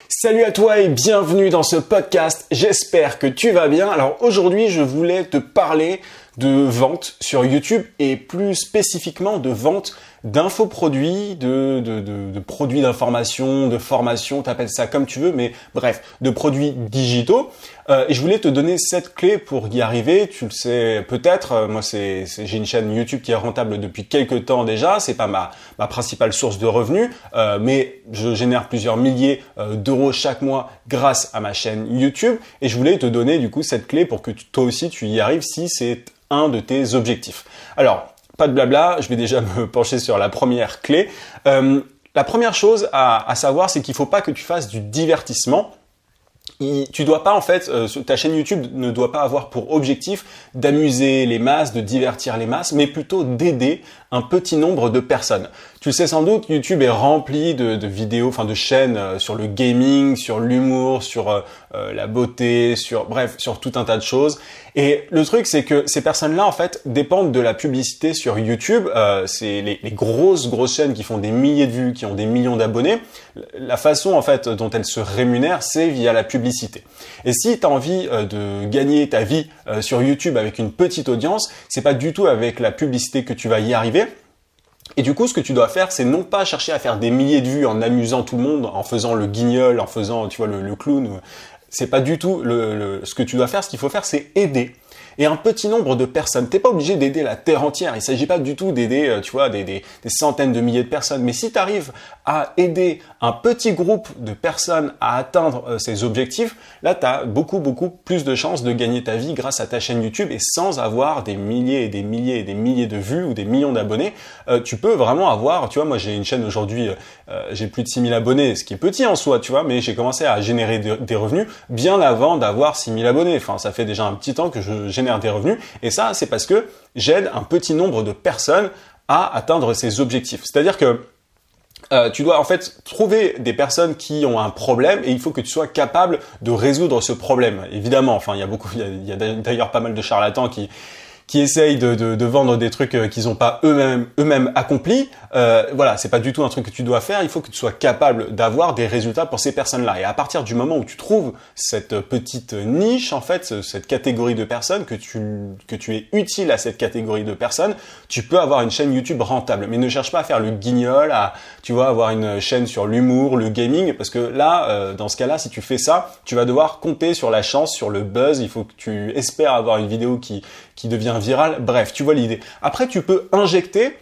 Salut à toi et bienvenue dans ce podcast, j'espère que tu vas bien. Alors aujourd'hui je voulais te parler de vente sur YouTube et plus spécifiquement de vente d'infoproduits, de produits d'information, de formation, t'appelles ça comme tu veux, mais bref, de produits digitaux. Et je voulais te donner 7 clés pour y arriver. Tu le sais peut-être, moi j'ai une chaîne YouTube qui est rentable depuis quelques temps déjà. C'est pas ma principale source de revenus, mais je génère plusieurs milliers d'euros chaque mois grâce à ma chaîne YouTube. Et je voulais te donner du coup cette clé pour que toi aussi tu y arrives si c'est un de tes objectifs. Alors, pas de blabla, je vais déjà me pencher sur la première clé. La première chose à savoir, c'est qu'il ne faut pas que tu fasses du divertissement. Tu dois pas en fait, ta chaîne YouTube ne doit pas avoir pour objectif d'amuser les masses, de divertir les masses, mais plutôt d'aider un petit nombre de personnes. Tu le sais sans doute, YouTube est rempli de vidéos, enfin de chaînes sur le gaming, sur l'humour, sur la beauté, sur tout un tas de choses. Et le truc, c'est que ces personnes-là, en fait, dépendent de la publicité sur YouTube. C'est les grosses chaînes qui font des milliers de vues, qui ont des millions d'abonnés. La façon, en fait, dont elles se rémunèrent, c'est via la publicité. Et si tu as envie de gagner ta vie sur YouTube avec une petite audience, c'est pas du tout avec la publicité que tu vas y arriver. Et du coup, ce que tu dois faire, c'est non pas chercher à faire des milliers de vues en amusant tout le monde, en faisant le guignol, en faisant, tu vois, le clown. C'est pas du tout ce que tu dois faire. Ce qu'il faut faire, c'est aider. Et un petit nombre de personnes. T'es pas obligé d'aider la terre entière. Il s'agit pas du tout d'aider, tu vois, des centaines de milliers de personnes. Mais si tu arrives à aider un petit groupe de personnes à atteindre ces objectifs, là, tu as beaucoup plus de chances de gagner ta vie grâce à ta chaîne YouTube et sans avoir des milliers et des milliers et des milliers de vues ou des millions d'abonnés. Tu peux vraiment avoir, tu vois, moi j'ai une chaîne aujourd'hui, j'ai plus de 6000 abonnés, ce qui est petit en soi, tu vois, mais j'ai commencé à générer des revenus bien avant d'avoir 6000 abonnés. Enfin, ça fait déjà un petit temps que je génère des revenus et ça, c'est parce que j'aide un petit nombre de personnes à atteindre ces objectifs. C'est-à-dire que tu dois en fait trouver des personnes qui ont un problème et il faut que tu sois capable de résoudre ce problème. Évidemment, enfin il y a d'ailleurs pas mal de charlatans qui essayent de vendre des trucs qu'ils n'ont pas eux-mêmes accomplis. Voilà, c'est pas du tout un truc que tu dois faire. Il faut que tu sois capable d'avoir des résultats pour ces personnes-là. Et à partir du moment où tu trouves cette petite niche, en fait, cette catégorie de personnes, que tu es utile à cette catégorie de personnes, tu peux avoir une chaîne YouTube rentable. Mais ne cherche pas à faire le guignol, tu vois, avoir une chaîne sur l'humour, le gaming, parce que là, dans ce cas-là, si tu fais ça, tu vas devoir compter sur la chance, sur le buzz. Il faut que tu espères avoir une vidéo qui devient virale. Bref, tu vois l'idée. Après, tu peux injecter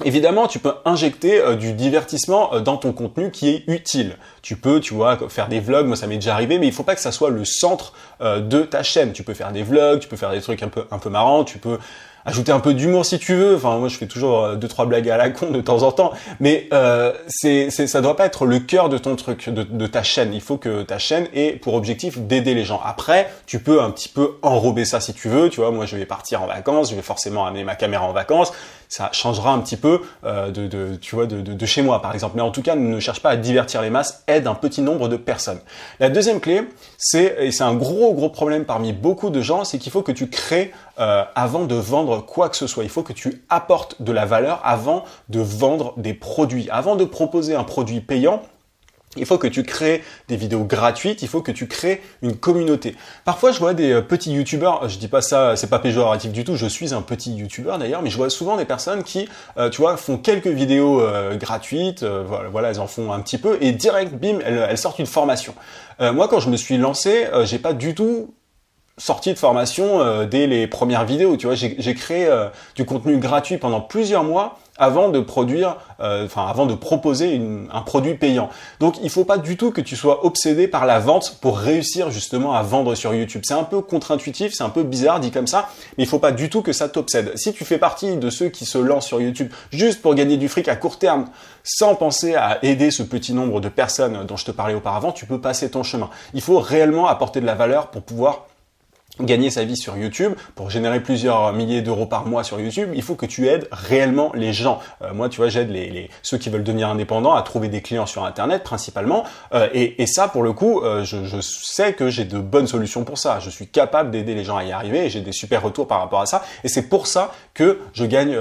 du divertissement dans ton contenu qui est utile. Tu peux, tu vois, faire des vlogs, moi ça m'est déjà arrivé, mais il faut pas que ça soit le centre de ta chaîne. Tu peux faire des vlogs, tu peux faire des trucs un peu marrants, tu peux ajouter un peu d'humour si tu veux. Enfin, moi je fais toujours 2-3 blagues à la con de temps en temps, mais ça doit pas être le cœur de ton truc, de ta chaîne. Il faut que ta chaîne ait pour objectif d'aider les gens. Après, tu peux un petit peu enrober ça si tu veux. Tu vois, moi je vais partir en vacances, je vais forcément amener ma caméra en vacances. Ça changera un petit peu de chez moi par exemple. Mais en tout cas, ne cherche pas à divertir les masses, aide un petit nombre de personnes. La deuxième clé, et c'est un gros problème parmi beaucoup de gens, c'est qu'il faut que tu crées avant de vendre quoi que ce soit. Il faut que tu apportes de la valeur avant de vendre des produits. Avant de proposer un produit payant, il faut que tu crées des vidéos gratuites, il faut que tu crées une communauté. Parfois, je vois des petits youtubeurs, je dis pas ça, c'est pas péjoratif du tout, je suis un petit youtubeur d'ailleurs, mais je vois souvent des personnes qui, tu vois, font quelques vidéos gratuites, voilà, elles en font un petit peu, et direct, bim, elles sortent une formation. Moi, quand je me suis lancé, j'ai pas du tout sorti de formation dès les premières vidéos, tu vois, j'ai créé du contenu gratuit pendant plusieurs mois avant de proposer un produit payant. Donc il faut pas du tout que tu sois obsédé par la vente pour réussir justement à vendre sur YouTube. C'est un peu contre-intuitif, c'est un peu bizarre dit comme ça, mais il faut pas du tout que ça t'obsède. Si tu fais partie de ceux qui se lancent sur YouTube juste pour gagner du fric à court terme, sans penser à aider ce petit nombre de personnes dont je te parlais auparavant, tu peux passer ton chemin. Il faut réellement apporter de la valeur pour pouvoir gagner sa vie sur YouTube, pour générer plusieurs milliers d'euros par mois sur YouTube, il faut que tu aides réellement les gens. Moi, tu vois, j'aide ceux qui veulent devenir indépendants à trouver des clients sur Internet principalement. Et ça, pour le coup, je sais que j'ai de bonnes solutions pour ça. Je suis capable d'aider les gens à y arriver et j'ai des super retours par rapport à ça. Et c'est pour ça que je gagne,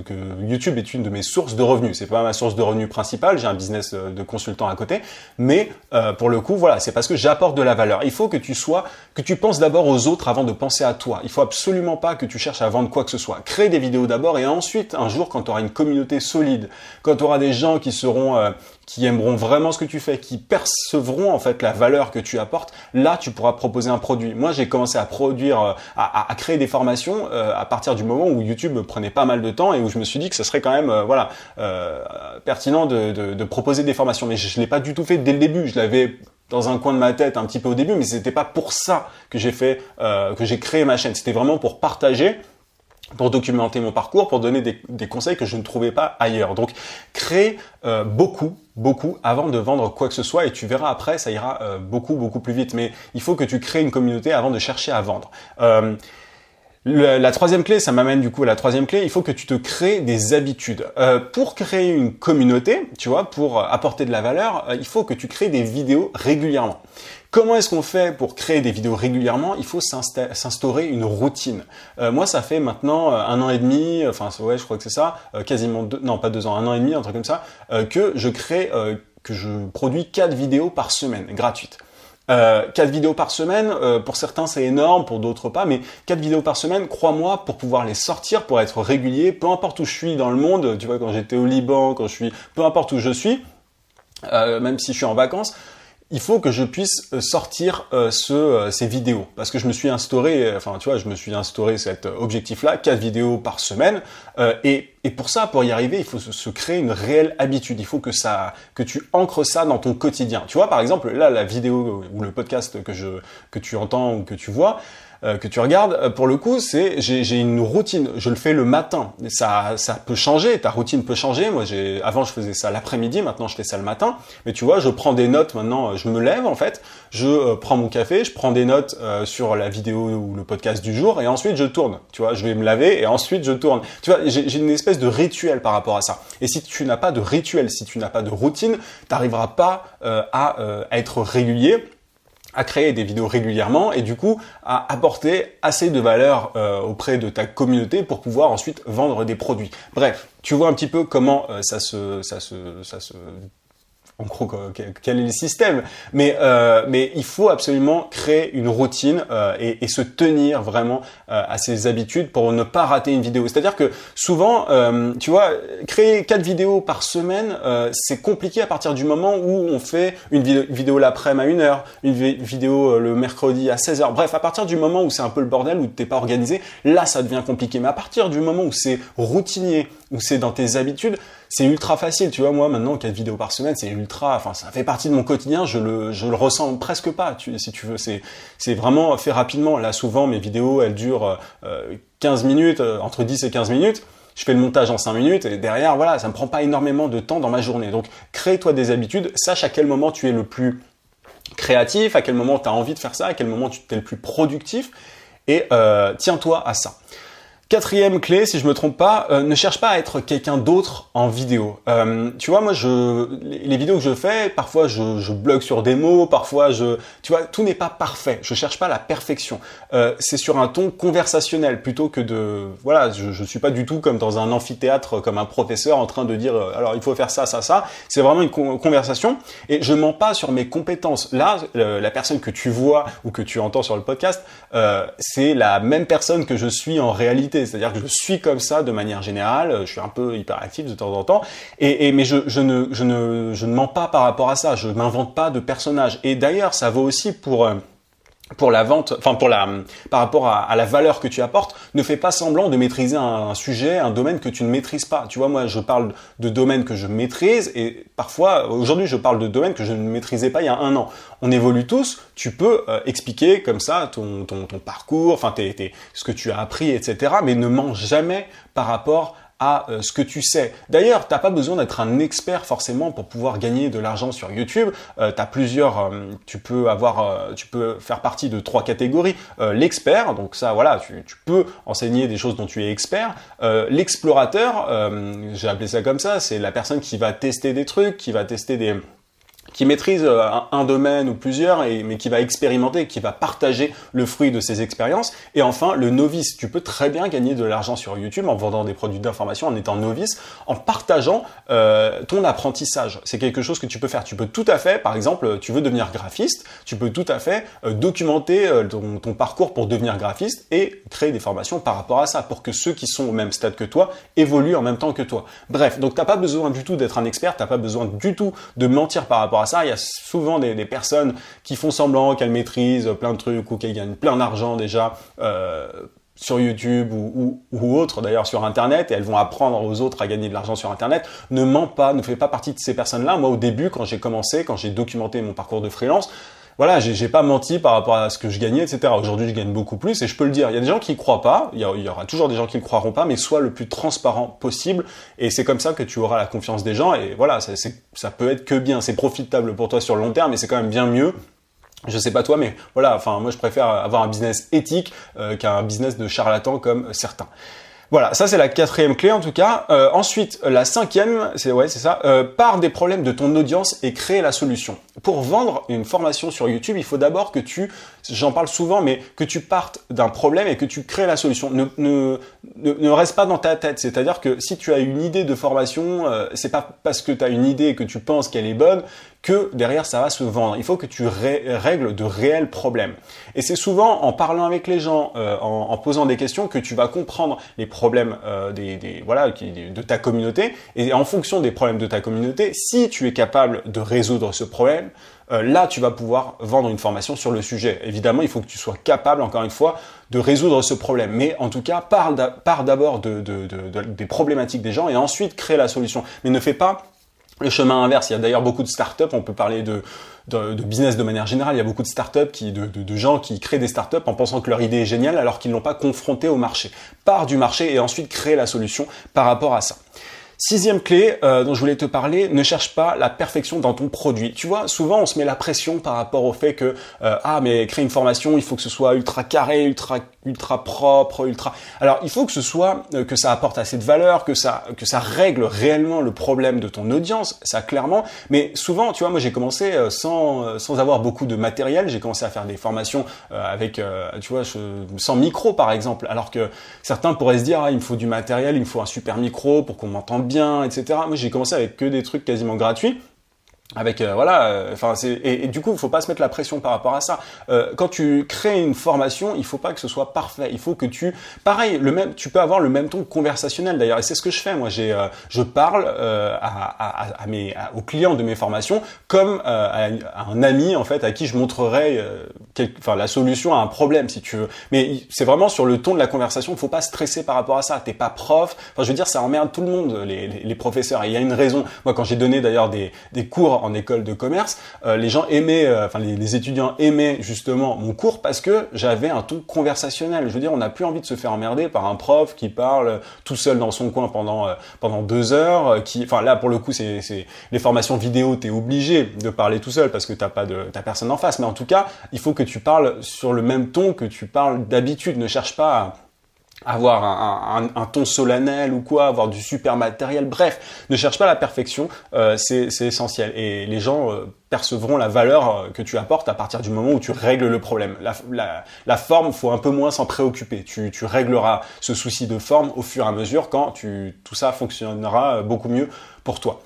que YouTube est une de mes sources de revenus. C'est pas ma source de revenus principale. J'ai un business de consultant à côté, mais pour le coup, voilà, c'est parce que j'apporte de la valeur. Il faut que tu penses d'abord aux autres avant de penser à toi. Il faut absolument pas que tu cherches à vendre quoi que ce soit. Crée des vidéos d'abord et ensuite, un jour, quand tu auras une communauté solide, quand tu auras des gens qui aimeront vraiment ce que tu fais, qui percevront en fait la valeur que tu apportes, là, tu pourras proposer un produit. Moi, j'ai commencé à produire, à créer des formations à partir du moment où YouTube me prenait pas mal de temps et où je me suis dit que ce serait quand même, pertinent de proposer des formations. Mais je l'ai pas du tout fait dès le début. Je l'avais dans un coin de ma tête un petit peu au début, mais c'était pas pour ça que j'ai créé ma chaîne. C'était vraiment pour partager, pour documenter mon parcours, pour donner des conseils que je ne trouvais pas ailleurs. Donc, crée beaucoup avant de vendre quoi que ce soit et tu verras après, ça ira beaucoup plus vite. Mais il faut que tu crées une communauté avant de chercher à vendre. La troisième clé, ça m'amène du coup à la troisième clé, il faut que tu te crées des habitudes. Pour créer une communauté, tu vois, pour apporter de la valeur, il faut que tu crées des vidéos régulièrement. Comment est-ce qu'on fait pour créer des vidéos régulièrement? Il faut s'instaurer une routine. Moi, ça fait maintenant 1 an et demi, ouais, je crois que c'est ça, quasiment pas 2 ans, 1 an et demi, un truc comme ça, que je produis 4 vidéos par semaine, gratuites. 4 vidéos par semaine, pour certains c'est énorme, pour d'autres pas, mais 4 vidéos par semaine, crois-moi, pour pouvoir les sortir, pour être régulier, peu importe où je suis dans le monde, tu vois, quand j'étais au Liban, peu importe où je suis, même si je suis en vacances, il faut que je puisse sortir ces vidéos parce que je me suis instauré, cet objectif-là, 4 vidéos par semaine, et pour ça, pour y arriver, il faut se créer une réelle habitude. Il faut que tu ancres ça dans ton quotidien. Tu vois, par exemple, là, la vidéo ou le podcast que tu entends ou que tu vois, que tu regardes, pour le coup, j'ai une routine. Je le fais le matin. Ça peut changer. Ta routine peut changer. Moi, avant, je faisais ça l'après-midi. Maintenant, je fais ça le matin. Mais tu vois, je prends des notes. Maintenant, je me lève, en fait. Je prends mon café. Je prends des notes sur la vidéo ou le podcast du jour. Et ensuite, je tourne. Tu vois, je vais me laver et ensuite, je tourne. Tu vois, j'ai une espèce de rituel par rapport à ça. Et si tu n'as pas de rituel, si tu n'as pas de routine, t'arriveras pas à être régulier, à créer des vidéos régulièrement et du coup à apporter assez de valeur auprès de ta communauté pour pouvoir ensuite vendre des produits. Bref, tu vois un petit peu comment en gros, quel est le système, mais il faut absolument créer une routine et se tenir vraiment à ses habitudes pour ne pas rater une vidéo. C'est-à-dire que souvent, tu vois, créer 4 vidéos par semaine, c'est compliqué à partir du moment où on fait une vidéo l'après-midi à 1h, une vidéo le mercredi à 16h. Bref, à partir du moment où c'est un peu le bordel, où t'es pas organisé, là ça devient compliqué. Mais à partir du moment où c'est routinier, où c'est dans tes habitudes, c'est ultra facile, tu vois, moi maintenant 4 vidéos par semaine, ça fait partie de mon quotidien, je le ressens presque pas, si tu veux, c'est vraiment fait rapidement. Là souvent mes vidéos, elles durent 15 minutes, entre 10 et 15 minutes. Je fais le montage en 5 minutes et derrière, voilà, ça me prend pas énormément de temps dans ma journée. Donc crée-toi des habitudes, sache à quel moment tu es le plus créatif, à quel moment tu as envie de faire ça, à quel moment tu es le plus productif et tiens-toi à ça. 4e clé, si je me trompe pas, ne cherche pas à être quelqu'un d'autre en vidéo. Tu vois, moi, les vidéos que je fais, parfois je blogue sur des mots, parfois tu vois, tout n'est pas parfait. Je cherche pas la perfection. C'est sur un ton conversationnel plutôt que voilà, je suis pas du tout comme dans un amphithéâtre, comme un professeur en train de dire, alors il faut faire ça, ça, ça. C'est vraiment une conversation et je mens pas sur mes compétences. Là, la personne que tu vois ou que tu entends sur le podcast, c'est la même personne que je suis en réalité. C'est-à-dire que je suis comme ça de manière générale, je suis un peu hyperactif de temps en temps, mais je ne mens pas par rapport à ça, je m'invente pas de personnages. Et d'ailleurs, ça vaut aussi pour la vente, par rapport à la valeur que tu apportes, ne fais pas semblant de maîtriser un sujet, un domaine que tu ne maîtrises pas. Tu vois, moi, je parle de domaines que je maîtrise et parfois, aujourd'hui, je parle de domaines que je ne maîtrisais pas il y a 1 an. On évolue tous, tu peux expliquer comme ça ton parcours, ce que tu as appris, etc. Mais ne mens jamais par rapport à ce que tu sais. D'ailleurs, t'as pas besoin d'être un expert forcément pour pouvoir gagner de l'argent sur YouTube. T'as plusieurs, tu peux faire partie de 3 catégories. L'expert, donc ça, voilà, tu peux enseigner des choses dont tu es expert. L'explorateur, j'ai appelé ça comme ça, c'est la personne qui va tester des trucs, qui maîtrise un domaine ou plusieurs, mais qui va expérimenter, qui va partager le fruit de ses expériences. Et enfin, le novice. Tu peux très bien gagner de l'argent sur YouTube en vendant des produits d'information, en étant novice, en partageant ton apprentissage. C'est quelque chose que tu peux faire. Tu peux tout à fait, par exemple, tu veux devenir graphiste, tu peux tout à fait documenter ton parcours pour devenir graphiste et créer des formations par rapport à ça, pour que ceux qui sont au même stade que toi évoluent en même temps que toi. Bref, donc t'as pas besoin du tout d'être un expert, t'as pas besoin du tout de mentir par rapport à ça. Il y a souvent des personnes qui font semblant qu'elles maîtrisent plein de trucs ou qu'elles gagnent plein d'argent déjà sur YouTube ou autre, d'ailleurs sur Internet, et elles vont apprendre aux autres à gagner de l'argent sur Internet. Ne mens pas, ne fais pas partie de ces personnes-là. Moi, au début, quand j'ai commencé, quand j'ai documenté mon parcours de freelance, voilà, j'ai pas menti par rapport à ce que je gagnais, etc. Aujourd'hui, je gagne beaucoup plus et je peux le dire. Il y a des gens qui y croient pas, il y aura toujours des gens qui ne croiront pas, mais sois le plus transparent possible et c'est comme ça que tu auras la confiance des gens et voilà, ça peut être que bien. C'est profitable pour toi sur le long terme, mais c'est quand même bien mieux. Je sais pas toi, mais voilà, enfin, moi je préfère avoir un business éthique qu'un business de charlatan comme certains. Voilà, ça c'est la 4e clé en tout cas. Ensuite, la 5e, c'est ça, pars des problèmes de ton audience et crée la solution. Pour vendre une formation sur YouTube, il faut d'abord que j'en parle souvent, mais que tu partes d'un problème et que tu crées la solution. Ne reste pas dans ta tête. C'est-à-dire que si tu as une idée de formation, c'est pas parce que tu as une idée et que tu penses qu'elle est bonne que derrière ça va se vendre. Il faut que tu règles de réels problèmes. Et c'est souvent en parlant avec les gens, en posant des questions que tu vas comprendre les problèmes de ta communauté. Et en fonction des problèmes de ta communauté, si tu es capable de résoudre ce problème, là tu vas pouvoir vendre une formation sur le sujet. Évidemment, il faut que tu sois capable, encore une fois, de résoudre ce problème. Mais en tout cas, pars d'abord des problématiques des gens et ensuite crée la solution. Mais ne fais pas le chemin inverse. Il y a d'ailleurs beaucoup de startups, on peut parler de business de manière générale, il y a beaucoup de startups, de gens qui créent des startups en pensant que leur idée est géniale alors qu'ils l'ont pas confrontée au marché. Pars du marché et ensuite crée la solution par rapport à ça. 6e clé dont je voulais te parler, ne cherche pas la perfection dans ton produit. Tu vois, souvent on se met la pression par rapport au fait que mais créer une formation, il faut que ce soit ultra carré, ultra propre, Alors, il faut que ce soit que ça apporte assez de valeur, que ça règle réellement le problème de ton audience, ça clairement. Mais souvent, tu vois, moi j'ai commencé sans avoir beaucoup de matériel. J'ai commencé à faire des formations avec sans micro par exemple. Alors que certains pourraient se dire il me faut du matériel, il me faut un super micro pour qu'on m'entende bien, etc. Moi j'ai commencé avec que des trucs quasiment gratuits. Avec et du coup il faut pas se mettre la pression par rapport à ça. Quand tu crées une formation, il faut pas que ce soit parfait. Il faut que tu peux avoir le même ton conversationnel d'ailleurs. Et c'est ce que je fais. Moi je parle aux clients de mes formations comme à un ami en fait à qui je montrerai la solution à un problème si tu veux. Mais c'est vraiment sur le ton de la conversation. Il faut pas stresser par rapport à ça. T'es pas prof. Enfin je veux dire ça emmerde tout le monde les professeurs. Et il y a une raison. Moi quand j'ai donné d'ailleurs des cours en école de commerce, les gens aimaient, les étudiants aimaient justement mon cours parce que j'avais un ton conversationnel. Je veux dire, on n'a plus envie de se faire emmerder par un prof qui parle tout seul dans son coin pendant 2 heures. Là pour le coup, c'est les formations vidéo, t'es obligé de parler tout seul parce que t'as personne en face. Mais en tout cas, il faut que tu parles sur le même ton que tu parles d'habitude. Ne cherche pas à avoir un ton solennel ou quoi, avoir du super matériel, bref, ne cherche pas la perfection, c'est essentiel. Et les gens percevront la valeur que tu apportes à partir du moment où tu règles le problème. La forme, faut un peu moins s'en préoccuper. Tu régleras ce souci de forme au fur et à mesure quand tout ça fonctionnera beaucoup mieux pour toi.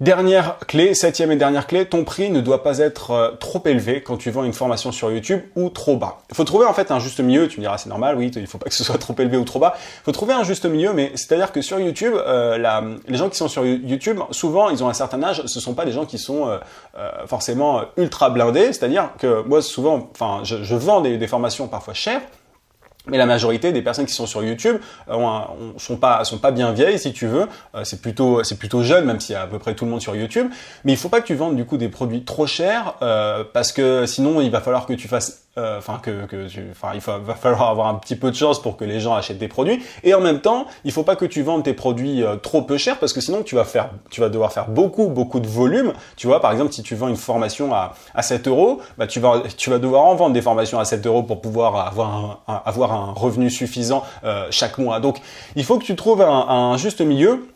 Dernière clé, 7e et dernière clé, ton prix ne doit pas être trop élevé quand tu vends une formation sur YouTube ou trop bas. Il faut trouver en fait un juste milieu, tu me diras c'est normal, oui, il faut pas que ce soit trop élevé ou trop bas. Il faut trouver un juste milieu, mais c'est-à-dire que sur YouTube, les gens qui sont sur YouTube, souvent ils ont un certain âge, ce sont pas des gens qui sont forcément ultra blindés, c'est-à-dire que moi souvent, je vends des formations parfois chères, mais la majorité des personnes qui sont sur YouTube sont pas bien vieilles, si tu veux. C'est plutôt jeune, même s'il y a à peu près tout le monde sur YouTube. Mais il faut pas que tu vendes du coup des produits trop chers, parce que sinon il va falloir que tu fasses va falloir avoir un petit peu de chance pour que les gens achètent des produits. Et en même temps, il faut pas que tu vendes tes produits trop peu cher parce que sinon tu vas devoir faire beaucoup de volume. Tu vois, par exemple, si tu vends une formation à 7 euros, bah, tu vas devoir en vendre des formations à 7 euros pour pouvoir avoir un revenu suffisant chaque mois. Donc, il faut que tu trouves un juste milieu.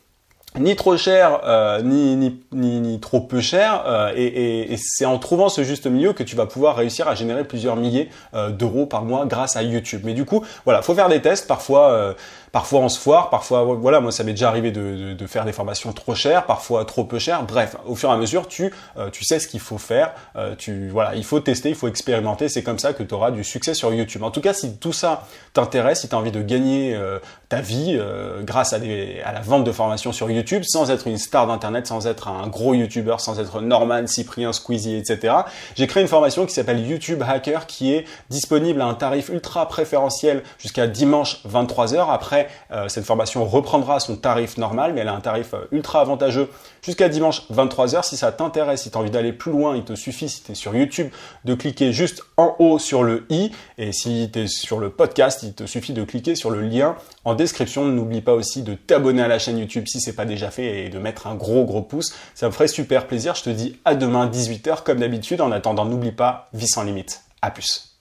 Ni trop cher, ni trop peu cher, et c'est en trouvant ce juste milieu que tu vas pouvoir réussir à générer plusieurs milliers d'euros par mois grâce à YouTube. Mais du coup, voilà, faut faire des tests. Parfois on se foire, parfois voilà, moi ça m'est déjà arrivé de faire des formations trop chères, parfois trop peu chères. Bref, au fur et à mesure, tu sais ce qu'il faut faire. Il faut tester, il faut expérimenter. C'est comme ça que tu auras du succès sur YouTube. En tout cas, si tout ça t'intéresse, si tu as envie de gagner ta vie grâce à la vente de formations sur YouTube, sans être une star d'internet, sans être un gros YouTuber, sans être Norman, Cyprien, Squeezie, etc. J'ai créé une formation qui s'appelle YouTube Hacker, qui est disponible à un tarif ultra préférentiel jusqu'à dimanche 23h. Après, cette formation reprendra son tarif normal, mais elle a un tarif ultra avantageux jusqu'à dimanche 23h. Si ça t'intéresse, si tu as envie d'aller plus loin, il te suffit, si tu es sur YouTube, de cliquer juste en haut sur le i. Et si tu es sur le podcast, il te suffit de cliquer sur le lien en description. N'oublie pas aussi de t'abonner à la chaîne YouTube si c'est pas déjà fait et de mettre un gros pouce. Ça me ferait super plaisir. Je te dis à demain 18h comme d'habitude. En attendant, n'oublie pas, vie sans limite. À plus.